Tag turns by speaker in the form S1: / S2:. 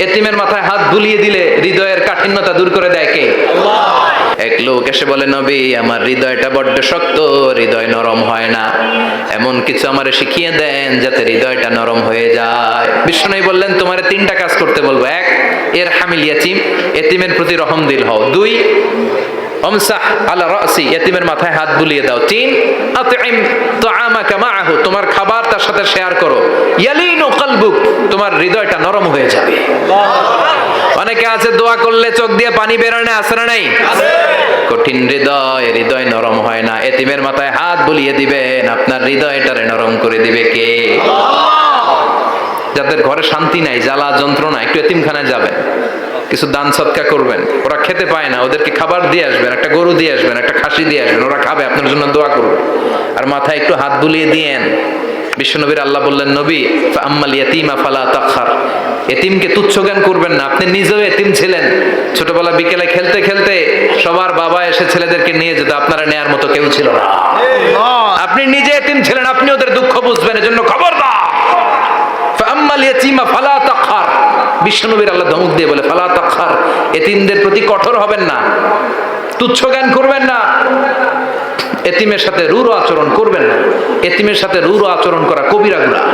S1: এতিমের মাথায় হাত বুলিয়ে দিলে হৃদয়ের কাঠিন্যতা দূর করে দেয় কে? এক লোক এসে বলে, নবী আমার হৃদয়টা বড্ড শক্ত, হৃদয় নরম হয় না, এমন কিছু আমারে শিখিয়ে দেন যাতে হৃদয়টা নরম হয়ে যায়। বিষ্ণু বললেন, তোমারে 3টা কাজ করতে বলবো। 1, এর হামিল ইয়াতিম, এতিমের প্রতি রহমদিল হও। 2, আমসাহ আলা রাসি, এতিমের মাথায় হাত বুলিয়ে দাও। 3, আতইম তুআমাকা মাআহু, তোমার খাবার তার সাথে শেয়ার করো। ইয়ালিনু কলবুক, তোমার হৃদয়টা নরম হয়ে যাবে। অনেকে আছে দোয়া করলে চোখ দিয়ে পানি বেরোয় না, আছে না নাই? কঠিন হৃদয়, হৃদয় নরম হয় না। এতিমের মাথায় হাত বুলিয়ে দিবেন, আপনার হৃদয়টারে নরম করে দিবে কে? যাদের ঘরে শান্তি নাই, জ্বালা যন্ত্রণা, একটু এতিমখানায় যাবেন, কিছু দান সৎকা করবেন। ওরা খেতে পায় না, ওদেরকে খাবার দিয়ে আসবেন, একটা গরু দিয়ে আসবেন, একটা খাসি দিয়ে আসবেন, ওরা খাবে, আপনার জন্য দোয়া করবে। আর মাথায় একটু হাত বুলিয়ে দিয়েন। বিশ্বনবীর আল্লাহ বললেন, নবী ফাআম্মাল ইয়াতীমা ফালা তাখহার, এতিমকে তুচ্ছ জ্ঞান করবেন না। আপনি নিজেও এতিম ছিলেন, ছোটবেলা বিকেলে খেলতে খেলতে সবার বাবা এসে ছেলেদেরকে নিয়ে যেত, আপনারা নেয়ার মতো কেউ ছিল না। আপনি নিজে এতিম ছিলেন, আপনি ওদের দুঃখ বুঝবেন, এজন্য খবরদার ফাআম্মাল ইয়াতীমা ফালা তাখহার। বিশ্বনবীর আল্লাহ ধমক দিয়ে বলে, ফালা তাখহার, এতিমদের প্রতি কঠোর হবেন না, তুচ্ছ জ্ঞান করবেন না, এতিমের সাথে রূঢ় আচরণ করবেন না। এতিমের সাথে রূঢ় আচরণ করা কবিরা গুনাহ।